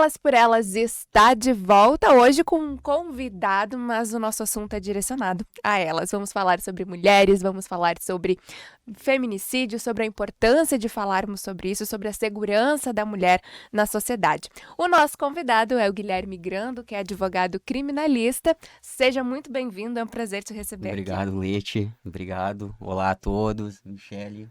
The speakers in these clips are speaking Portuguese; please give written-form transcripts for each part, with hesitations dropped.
Elas por Elas está de volta hoje com um convidado, mas o nosso assunto é direcionado a elas. Vamos falar sobre mulheres, vamos falar sobre feminicídio, sobre a importância de falarmos sobre isso, sobre a segurança da mulher na sociedade. O nosso convidado é o Guilherme Grando, que é advogado criminalista. Seja muito bem-vindo, é um prazer te receber aqui. Obrigado, Leti. Obrigado. Olá a todos. Michele.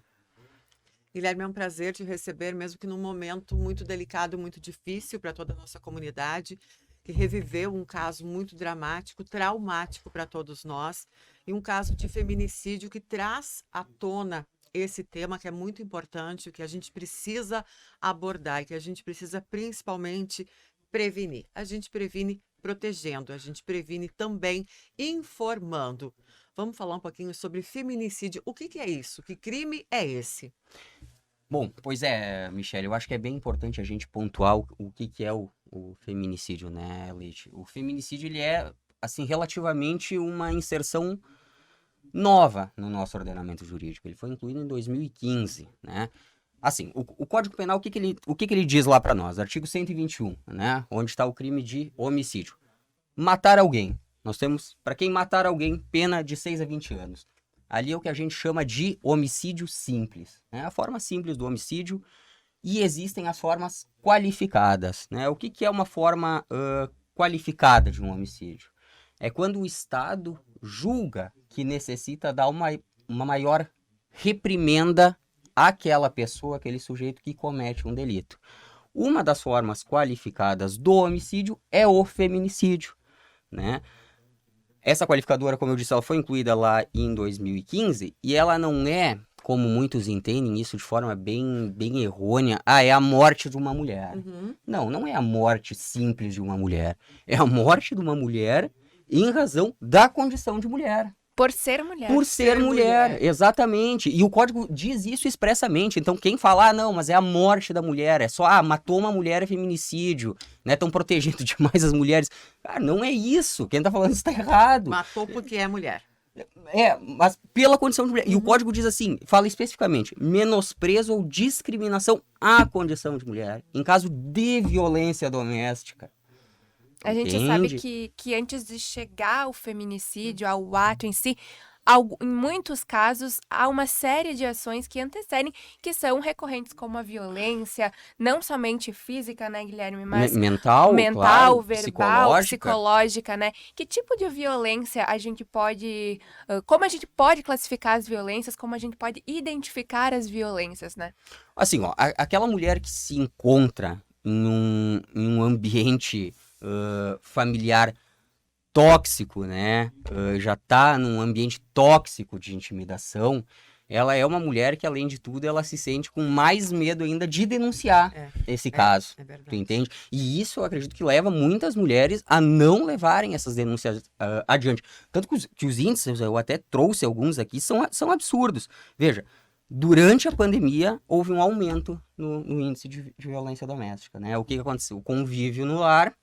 Guilherme, é um prazer te receber, mesmo que num momento muito delicado, muito difícil para toda a nossa comunidade, que reviveu um caso muito dramático, traumático para todos nós, e um caso de feminicídio que traz à tona esse tema que é muito importante, que a gente precisa abordar e que a gente precisa principalmente prevenir. A gente previne protegendo, a gente previne também informando. Vamos falar um pouquinho sobre feminicídio. O que é isso? Que crime é esse? Bom, pois é, Michele, eu acho que é bem importante a gente pontuar o que é o feminicídio, né, Leite? O feminicídio, ele é, assim, relativamente uma inserção nova no nosso ordenamento jurídico. Ele foi incluído em 2015, né? Assim, o Código Penal, o que ele diz lá para nós? Artigo 121, né? Onde está o crime de homicídio. Matar alguém. Nós temos, para quem matar alguém, pena de 6 a 20 anos. Ali é o que a gente chama de homicídio simples, né? A forma simples do homicídio, e existem as formas qualificadas, né? O que é uma forma qualificada de um homicídio? É quando o Estado julga que necessita dar uma maior reprimenda àquela pessoa, aquele sujeito que comete um delito. Uma das formas qualificadas do homicídio é o feminicídio, né? Essa qualificadora, como eu disse, ela foi incluída lá em 2015 e ela não é, como muitos entendem isso de forma bem errônea, é a morte de uma mulher. Uhum. Não é a morte simples de uma mulher. É a morte de uma mulher em razão da condição de mulher. Por ser mulher. Por ser mulher, exatamente. E o código diz isso expressamente. Então, quem fala, não, mas é a morte da mulher, é só, matou uma mulher, é feminicídio, né? Estão protegendo demais as mulheres. Cara, não é isso. Quem tá falando isso tá errado. Matou porque é mulher. Mas pela condição de mulher. Uhum. E o código diz assim, fala especificamente, menosprezo ou discriminação à condição de mulher, em caso de violência doméstica. A gente sabe que antes de chegar ao feminicídio, ao ato em si, em muitos casos, há uma série de ações que antecedem, que são recorrentes, como a violência, não somente física, né, Guilherme, mas mental, claro, verbal, psicológica, né? Que tipo de violência a gente pode... como a gente pode classificar as violências, como a gente pode identificar as violências, né? Assim, aquela mulher que se encontra em um ambiente... familiar tóxico, né? Já tá num ambiente tóxico de intimidação, ela é uma mulher que, além de tudo, ela se sente com mais medo ainda de denunciar esse caso. É verdade. Tu entende? E isso eu acredito que leva muitas mulheres a não levarem essas denúncias adiante. Tanto que os índices, eu até trouxe alguns aqui, são absurdos. Veja, durante a pandemia, houve um aumento no índice de violência doméstica, né? O que aconteceu? O convívio no lar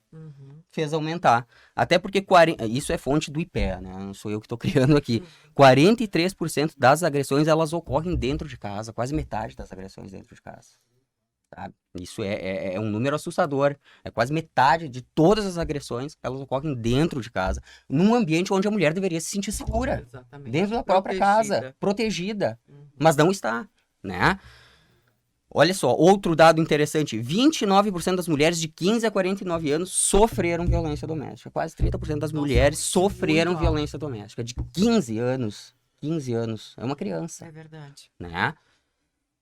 fez aumentar. Até porque isso é fonte do IPEA, né? Não sou eu que estou criando aqui. 43% das agressões, elas ocorrem dentro de casa. Quase metade das agressões dentro de casa. Sabe? Isso é um número assustador. É quase metade de todas as agressões, elas ocorrem dentro de casa. Num ambiente onde a mulher deveria se sentir segura. Exatamente. Dentro da própria casa. Protegida. Mas não está, né? Olha só, outro dado interessante, 29% das mulheres de 15 a 49 anos sofreram violência doméstica. Quase 30% das mulheres sofreram violência doméstica. De 15 anos, é uma criança. É verdade. Né?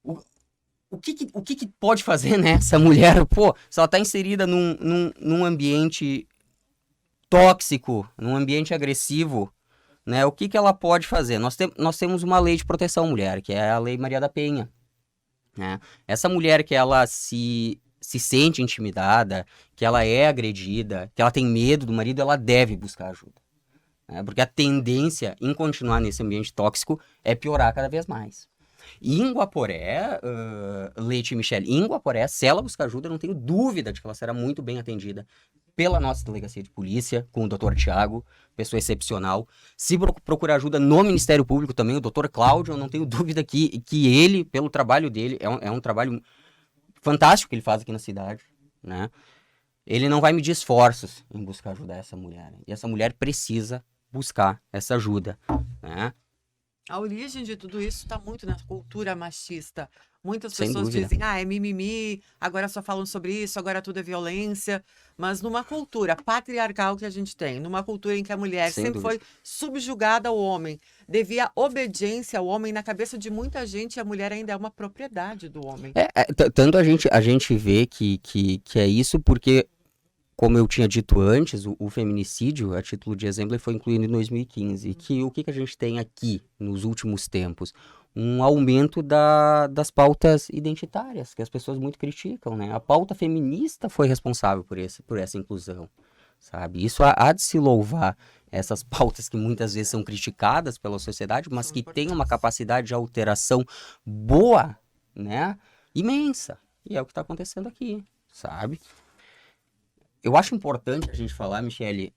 O que pode fazer, né, essa mulher? Pô, se ela está inserida num ambiente tóxico, num ambiente agressivo, né, o que ela pode fazer? Nós temos uma lei de proteção à mulher, que é a Lei Maria da Penha. Né? Essa mulher que ela se sente intimidada, que ela é agredida, que ela tem medo do marido, ela deve buscar ajuda. Né? Porque a tendência em continuar nesse ambiente tóxico é piorar cada vez mais. E em Guaporé, Leite e Michele, em Guaporé, se ela buscar ajuda, eu não tenho dúvida de que ela será muito bem atendida pela nossa delegacia de polícia, com o Dr. Tiago, pessoa excepcional. Se procurar ajuda no Ministério Público também, o Dr. Cláudio, eu não tenho dúvida que ele, pelo trabalho dele, é um trabalho fantástico que ele faz aqui na cidade, né? Ele não vai medir esforços em buscar ajudar essa mulher. E essa mulher precisa buscar essa ajuda, né? A origem de tudo isso está muito na cultura machista. Muitas Sem pessoas dúvida. dizem, é mimimi, agora só falam sobre isso, agora tudo é violência. Mas numa cultura patriarcal que a gente tem, numa cultura em que a mulher Sem sempre dúvida. foi subjugada ao homem, devia obediência ao homem, na cabeça de muita gente, a mulher ainda é uma propriedade do homem. Tanto a gente vê que é isso porque, como eu tinha dito antes, o feminicídio, a título de exemplo, ele foi incluído em 2015. E que o que a gente tem aqui nos últimos tempos? Um aumento das pautas identitárias, que as pessoas muito criticam, né? A pauta feminista foi responsável por essa inclusão, sabe? Isso há de se louvar, essas pautas que muitas vezes são criticadas pela sociedade, mas São que têm uma importantes. capacidade de alteração boa, né? Imensa. E é o que está acontecendo aqui, sabe? Eu acho importante a gente falar, Michele,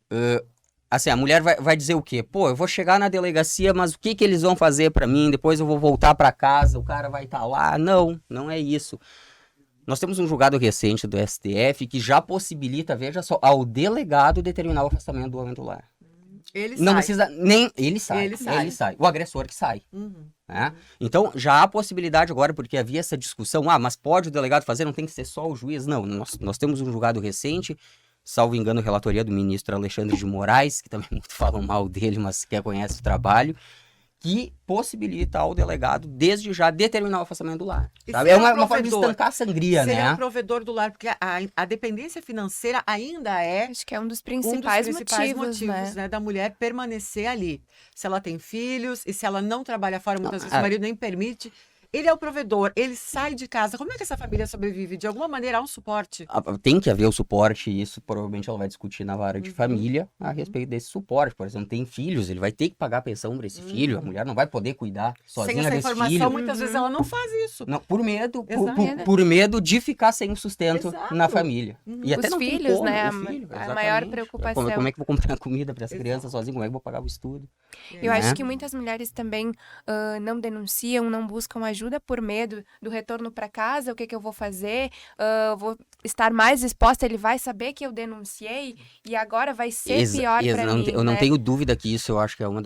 assim, a mulher vai dizer o quê? Pô, eu vou chegar na delegacia, mas o que eles vão fazer pra mim? Depois eu vou voltar pra casa, o cara vai estar lá. Não, não é isso. Nós temos um julgado recente do STF que já possibilita, veja só, ao delegado determinar o afastamento do homem do lar. Ele Não sai. precisa nem... Ele sai. Ele sai. O agressor que sai. Uhum. Né? Então, já há possibilidade agora, porque havia essa discussão, mas pode o delegado fazer, não tem que ser só o juiz. Não, nós temos um julgado recente, salvo engano, relatoria do ministro Alexandre de Moraes, que também muito falam mal dele, mas sequer conhece o trabalho, que possibilita ao delegado, desde já, determinar o afastamento do lar. E Sabe? ser É um uma forma de provedor. estancar a sangria, Ser né? um provedor do lar, porque a dependência financeira ainda é Acho que é um dos um dos principais, principais motivos, né? da mulher permanecer ali. Se ela tem filhos e se ela não trabalha fora, muitas vezes o marido nem permite. Ele é o provedor, ele sai de casa. Como é que essa família sobrevive? De alguma maneira há um suporte. Tem que haver o suporte, e isso provavelmente ela vai discutir na vara de Uhum. família a respeito desse suporte. Por exemplo, tem filhos, ele vai ter que pagar pensão para esse filho, a mulher não vai poder cuidar Sem sozinha essa desse informação, filho. muitas vezes ela não faz isso. Não, por medo, Exato. por medo de ficar sem o sustento Exato. na família. E até Os não tem filhos, como, né? o filho, A maior exatamente. preocupação. Como é que eu vou comprar comida para as Exato. crianças sozinho? Como é que eu vou pagar o estudo? Eu né? acho que muitas mulheres também não denunciam, não buscam ajuda por medo do retorno para casa. O que eu vou fazer? Vou estar mais exposta. Ele vai saber que eu denunciei e agora vai ser pior para mim. Eu não né? tenho dúvida que isso eu acho que é uma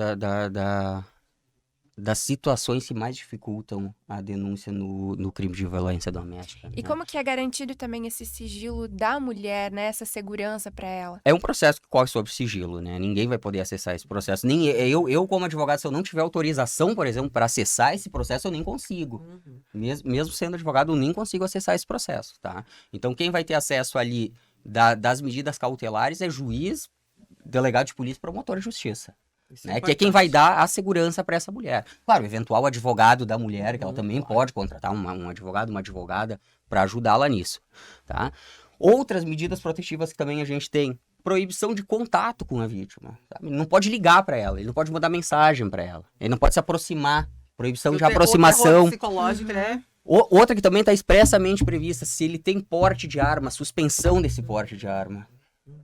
das situações que mais dificultam a denúncia no crime de violência doméstica. E né? como que é garantido também esse sigilo da mulher, né? Essa segurança para ela? É um processo que corre sob sigilo, né? Ninguém vai poder acessar esse processo. Nem eu como advogado, se eu não tiver autorização, por exemplo, para acessar esse processo, eu nem consigo. Uhum. Mesmo sendo advogado, eu nem consigo acessar esse processo, tá? Então, quem vai ter acesso ali das medidas cautelares é juiz, delegado de polícia e promotor de justiça. Isso Né? Que é quem vai dar a segurança para essa mulher. Claro, o eventual advogado da mulher, que ela também pode contratar um advogado, uma advogada, para ajudá-la nisso, tá? Outras medidas protetivas que também a gente tem. Proibição de contato com a vítima. Sabe? Ele não pode ligar para ela, ele não pode mandar mensagem para ela, ele não pode se aproximar. Proibição de aproximação. O psicológico, né? Outra que também está expressamente prevista, se ele tem porte de arma, suspensão desse porte de arma.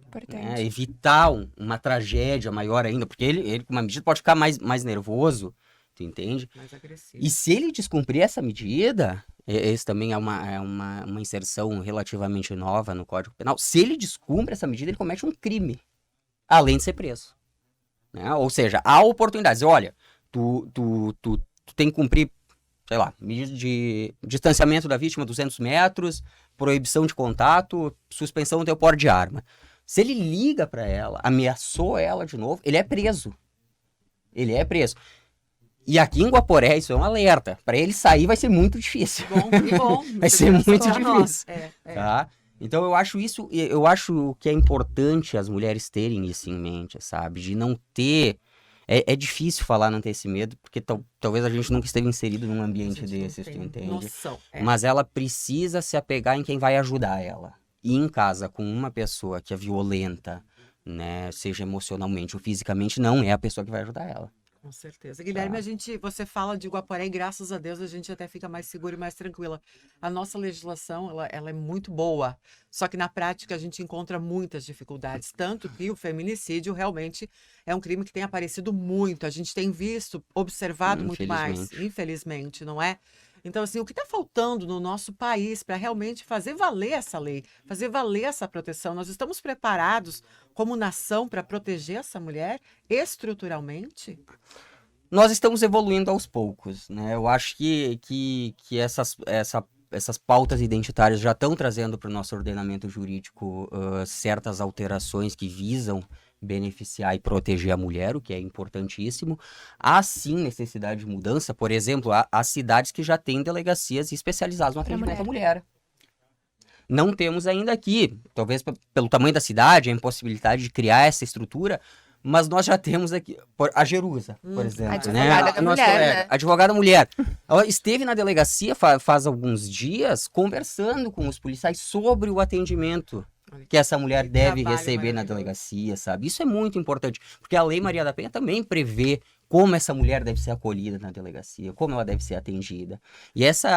Importante. Evitar uma tragédia maior ainda, porque ele com uma medida pode ficar mais nervoso, tu entende? Mais agressivo. E se ele descumprir essa medida, esse também é uma inserção relativamente nova no Código Penal, se ele descumpre essa medida, ele comete um crime, além de ser preso. Né? Ou seja, há oportunidades. Olha, tu tem que cumprir, sei lá, medida de distanciamento da vítima 200 metros, proibição de contato, suspensão do teu porte de arma. Se ele liga para ela, ameaçou ela de novo, ele é preso. Ele é preso. E aqui em Guaporé, isso é um alerta. Para ele sair vai ser muito difícil. Bom. Vai ser muito difícil. É. Tá? Então eu acho que é importante as mulheres terem isso em mente, sabe? De não ter... É difícil falar não ter esse medo, porque talvez a gente nunca esteve inserido num ambiente desses, tu entende? Noção. Mas ela precisa se apegar em quem vai ajudar ela. E em casa, com uma pessoa que é violenta, né, seja emocionalmente ou fisicamente, não é a pessoa que vai ajudar ela. Com certeza. Guilherme, você fala de Guaporé e graças a Deus a gente até fica mais segura e mais tranquila. A nossa legislação, ela é muito boa, só que na prática a gente encontra muitas dificuldades, tanto que o feminicídio realmente é um crime que tem aparecido muito, a gente tem visto, observado muito mais, infelizmente, não é? Então, assim, o que está faltando no nosso país para realmente fazer valer essa lei, fazer valer essa proteção? Nós estamos preparados como nação para proteger essa mulher estruturalmente? Nós estamos evoluindo aos poucos, né? Eu acho que essas pautas identitárias já estão trazendo para o nosso ordenamento jurídico certas alterações que visam beneficiar e proteger a mulher, o que é importantíssimo. Há sim necessidade de mudança, por exemplo, há cidades que já têm delegacias especializadas no atendimento à mulher. Não temos ainda aqui, talvez pelo tamanho da cidade, a impossibilidade de criar essa estrutura, mas nós já temos aqui a Jerusa, por exemplo. Advogada da mulher, né? Advogada mulher. Ela esteve na delegacia faz alguns dias conversando com os policiais sobre o atendimento que essa mulher deve receber na delegacia, sabe? Isso é muito importante, porque a Lei Maria da Penha também prevê como essa mulher deve ser acolhida na delegacia, como ela deve ser atendida. E esse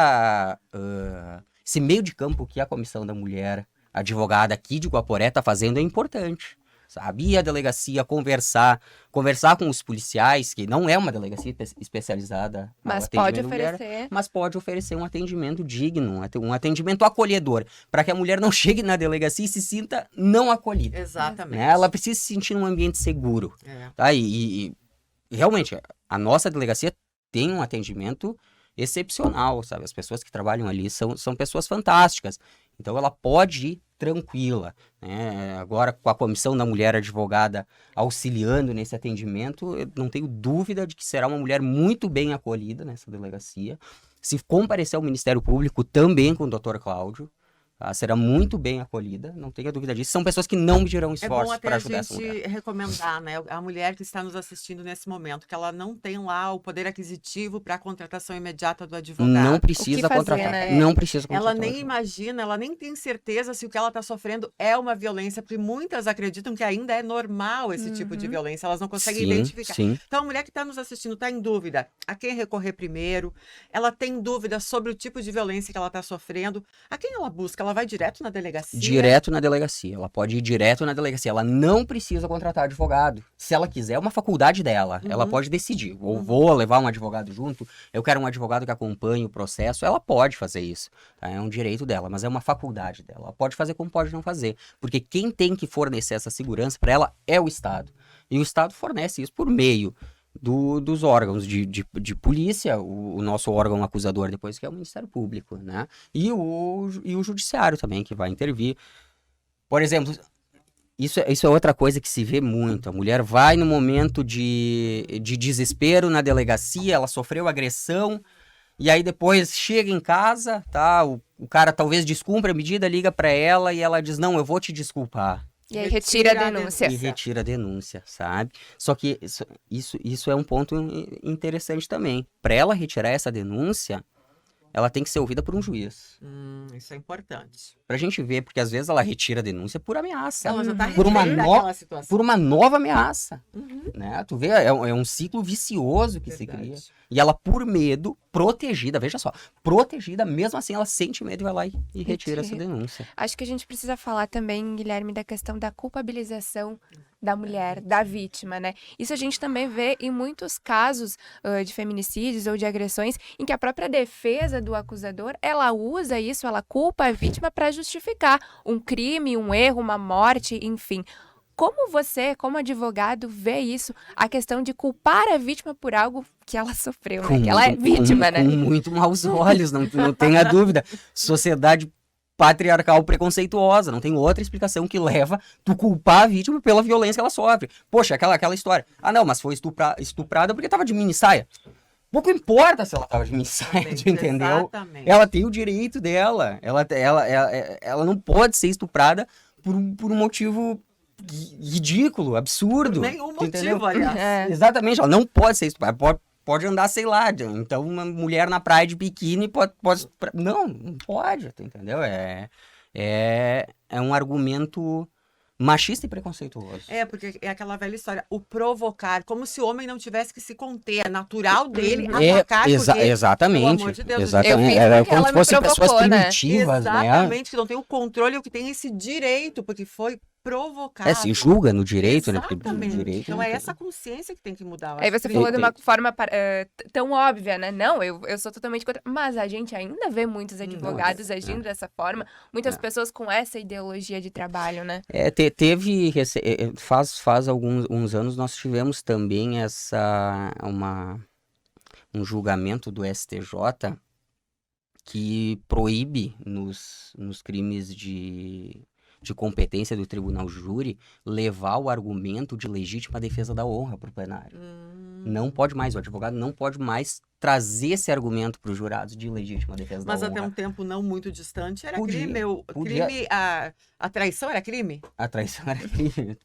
meio de campo que a Comissão da Mulher, advogada aqui de Guaporé, está fazendo é importante, sabe? Ir à delegacia, conversar com os policiais, que não é uma delegacia especializada mas pode oferecer. Mulher, mas pode oferecer um atendimento digno, um atendimento acolhedor, para que a mulher não chegue na delegacia e se sinta não acolhida. Exatamente. Né? Ela precisa se sentir num ambiente seguro. Tá? E realmente, a nossa delegacia tem um atendimento excepcional, sabe? As pessoas que trabalham ali são pessoas fantásticas. Então ela pode ir tranquila, né? Agora com a Comissão da Mulher Advogada auxiliando nesse atendimento, eu não tenho dúvida de que será uma mulher muito bem acolhida nessa delegacia. Se comparecer ao Ministério Público também com o Dr. Cláudio, tá? Será muito bem acolhida, não tenha dúvida disso. São pessoas que não medirão esforços para ajudar essa mulher. É bom até a gente recomendar, né, a mulher que está nos assistindo nesse momento, que ela não tem lá o poder aquisitivo para a contratação imediata do advogado. Não precisa contratar. Né? Não precisa contratar. Ela nem imagina, ela nem tem certeza se o que ela está sofrendo é uma violência, porque muitas acreditam que ainda é normal esse tipo de violência, elas não conseguem identificar. Sim. Então a mulher que está nos assistindo está em dúvida a quem recorrer primeiro, ela tem dúvida sobre o tipo de violência que ela está sofrendo, a quem ela busca? Ela vai direto na delegacia? Direto na delegacia. Ela pode ir direto na delegacia. Ela não precisa contratar advogado. Se ela quiser, é uma faculdade dela. Ela pode decidir. Ou vou levar um advogado junto, eu quero um advogado que acompanhe o processo. Ela pode fazer isso. Tá? É um direito dela, mas é uma faculdade dela. Ela pode fazer como pode não fazer. Porque quem tem que fornecer essa segurança para ela é o Estado. E o Estado fornece isso por meio dos órgãos de polícia, o nosso órgão acusador depois, que é o Ministério Público, né? E o Judiciário também, que vai intervir. Por exemplo, isso é outra coisa que se vê muito. A mulher vai no momento de desespero na delegacia, ela sofreu agressão, e aí depois chega em casa, tá? O cara talvez descumpra a medida, liga para ela e ela diz, não, eu vou te desculpar. E aí retira a denúncia. E retira a denúncia, sabe? Só que isso é um ponto interessante também. Para ela retirar essa denúncia, ela tem que ser ouvida por um juiz. Isso é importante. Pra gente ver, porque às vezes ela retira a denúncia por ameaça. Ela já tá por uma nova ameaça. Uhum. Né? Tu vê, é um ciclo vicioso que se cria. E ela, por medo, protegida, veja só, protegida, mesmo assim ela sente medo e vai lá e retira essa denúncia. Acho que a gente precisa falar também, Guilherme, da questão da culpabilização da mulher, da vítima, né? Isso a gente também vê em muitos casos de feminicídios ou de agressões, em que a própria defesa do acusador, ela usa isso, ela culpa a vítima para justificar um crime, um erro, uma morte, enfim. Como você, como advogado, vê isso, a questão de culpar a vítima por algo que ela sofreu, né? Que ela é vítima, né? Com muito maus olhos, não tenha dúvida. Sociedade patriarcal preconceituosa, não tem outra explicação que leva tu culpar a vítima pela violência que ela sofre. Poxa, aquela história. Ah, não, mas foi estuprada porque tava de mini saia. Pouco importa se ela tava de mini saia, tu entendeu? Exatamente. Ela tem o direito dela. Ela não pode ser estuprada por um motivo ridículo, absurdo. Por nenhum motivo, aliás. Exatamente, ela não pode ser estuprada. Pode andar, sei lá, então uma mulher na praia de biquíni pode... Não pode, tu entendeu? É um argumento machista e preconceituoso. Porque é aquela velha história, o provocar, como se o homem não tivesse que se conter, é natural dele É, atacar, porque, exatamente. pelo amor de Deus, Exatamente. eu fiz Era porque como ela se me fossem pessoas provocou, né? primitivas, né? exatamente, que não tem o controle, ou que tem esse direito, porque foi provocado. Se julga no direito, né? Porque Exatamente. direito, Então né? é essa consciência que tem que mudar. eu Aí acho você que falou de uma tem- forma tão óbvia, né? Não, eu sou totalmente contra. Mas a gente ainda vê muitos advogados agindo dessa forma, muitas pessoas com essa ideologia de trabalho, né? Faz uns anos nós tivemos também um julgamento do STJ que proíbe nos crimes de competência do tribunal júri levar o argumento de legítima defesa da honra para o plenário. Não pode mais, o advogado não pode mais trazer esse argumento para os jurados de legítima defesa Mas da até honra. um tempo não muito distante era Podia, crime. podia. Crime a traição era crime? A traição era crime.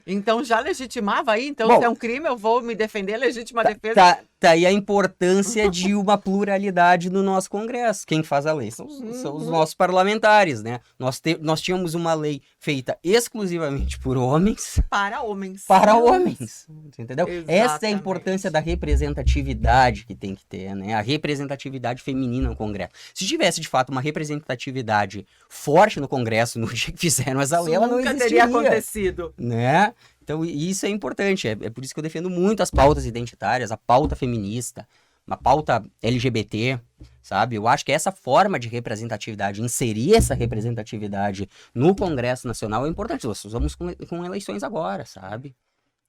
Então já legitimava aí? Então, Bom, se é um crime, eu vou me defender, legítima defesa. Tá aí a importância de uma pluralidade no nosso Congresso. Quem faz a lei são os nossos parlamentares, né? Nós tínhamos uma lei feita exclusivamente por homens Para homens. para homens, entendeu? Essa é a Exatamente. importância da representatividade que tem que ter, né? A representatividade feminina no Congresso. Se tivesse, de fato, uma representatividade forte no Congresso no dia que fizeram essa lei, ela não nunca existiria, teria acontecido. né? Então, isso é importante. É por isso que eu defendo muito as pautas identitárias, a pauta feminista, uma pauta LGBT, sabe? Eu acho que essa forma de representatividade, inserir essa representatividade no Congresso Nacional é importante. Nós vamos com eleições agora, sabe?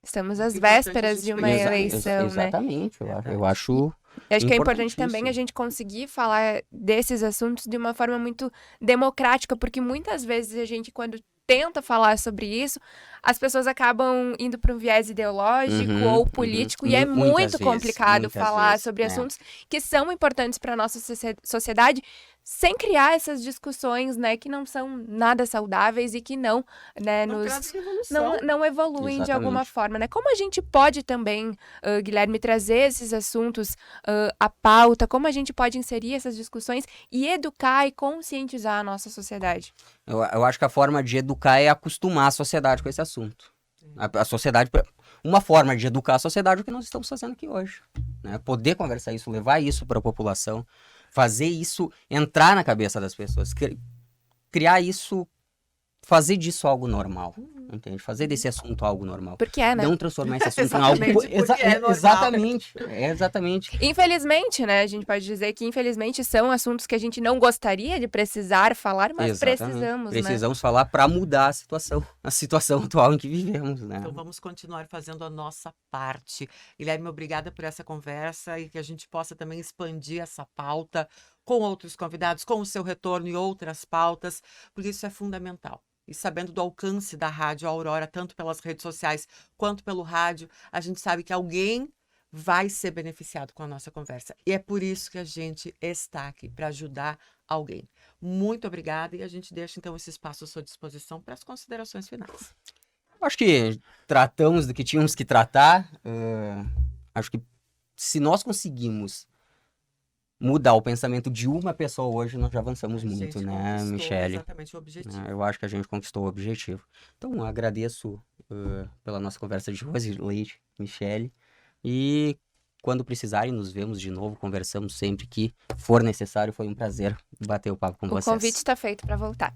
Estamos às Importante a vésperas gente de uma conhecer. eleição, né? Exatamente. Eu acho Eu acho que é importante também importantíssimo. a gente conseguir falar desses assuntos de uma forma muito democrática, porque muitas vezes a gente, quando tenta falar sobre isso, as pessoas acabam indo para um viés ideológico ou político, e é Muitas muito vezes, complicado muitas falar vezes, sobre é. assuntos que são importantes para a nossa sociedade, sem criar essas discussões, né, que não são nada saudáveis e que não, né, Não nos... traz revolução. Não evoluem de alguma Exatamente. forma, né? Como a gente pode também, Guilherme, trazer esses assuntos à pauta, como a gente pode inserir essas discussões e educar e conscientizar a nossa sociedade? Eu acho que a forma de educar é acostumar a sociedade com esse assunto. A sociedade... Uma forma de educar a sociedade é o que nós estamos fazendo aqui hoje, né? Poder conversar isso, levar isso para a população, fazer isso entrar na cabeça das pessoas, criar isso, fazer disso algo normal, entende? Fazer desse assunto algo normal. Porque é, né? Não transformar esse assunto em algo... Exatamente, porque é normal. Exatamente. Infelizmente, né? A gente pode dizer que, infelizmente, são assuntos que a gente não gostaria de precisar falar, mas Exatamente. precisamos, né? Precisamos falar para mudar a situação atual em que vivemos, né? Então vamos continuar fazendo a nossa parte. Guilherme, obrigada por essa conversa e que a gente possa também expandir essa pauta com outros convidados, com o seu retorno e outras pautas, porque isso é fundamental. E sabendo do alcance da Rádio Aurora, tanto pelas redes sociais quanto pelo rádio, a gente sabe que alguém vai ser beneficiado com a nossa conversa. E é por isso que a gente está aqui, para ajudar alguém. Muito obrigada e a gente deixa então esse espaço à sua disposição para as considerações finais. Acho que tratamos do que tínhamos que tratar. Acho que se nós conseguimos mudar o pensamento de uma pessoa hoje, nós já avançamos A muito, gente né, conquistou Michele? exatamente o objetivo. Eu acho que a gente conquistou o objetivo. Então, agradeço pela nossa conversa de hoje, Leite, Michele. E quando precisarem, nos vemos de novo, conversamos sempre que for necessário. Foi um prazer bater o papo com vocês. O convite está feito para voltar.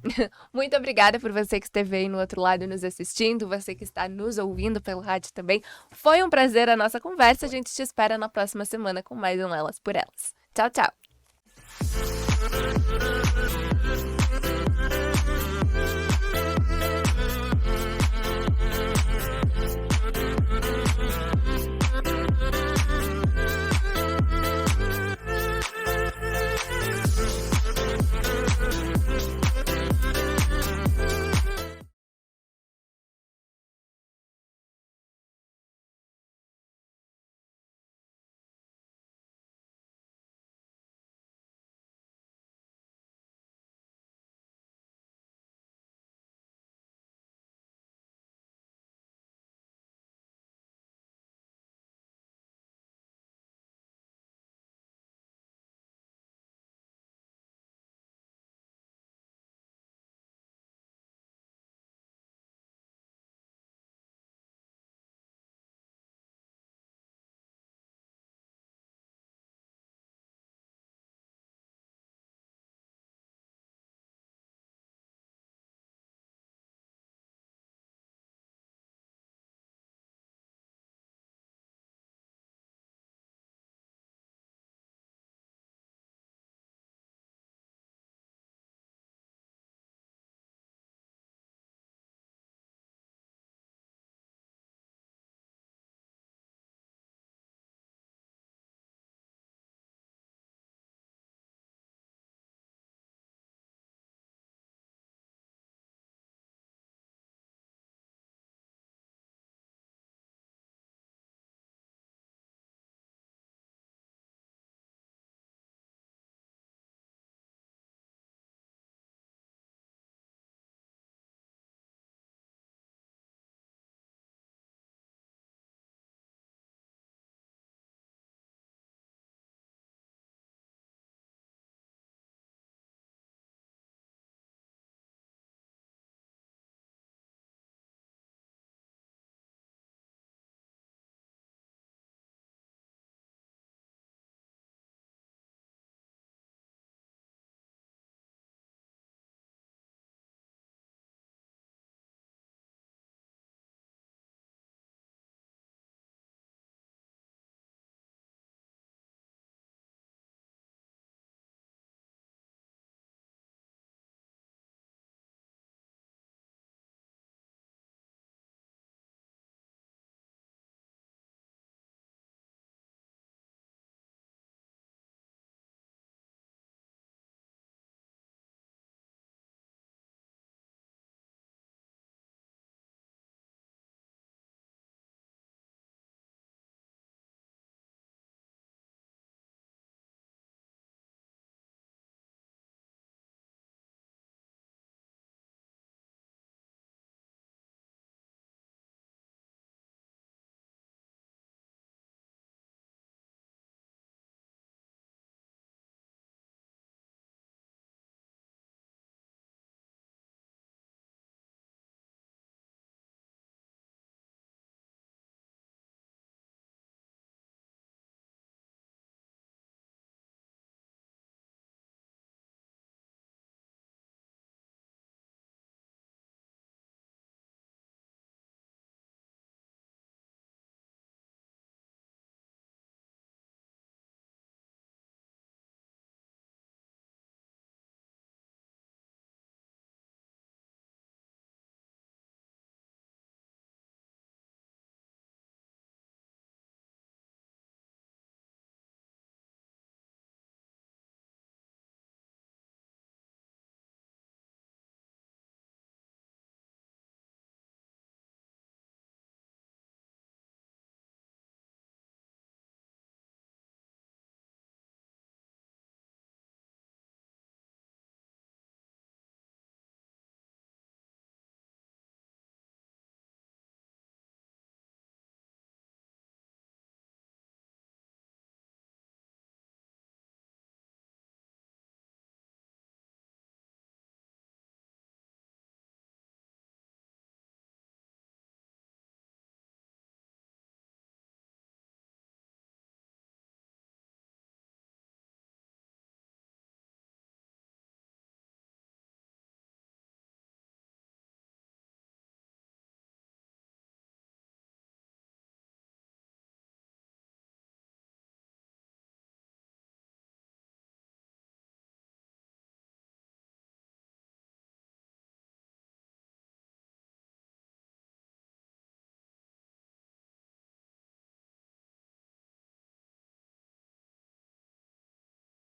Muito obrigada por você que esteve aí no outro lado nos assistindo, você que está nos ouvindo pelo rádio também. Foi um prazer a nossa conversa. A gente te espera na próxima semana com mais um Elas por Elas. Tchau, tchau.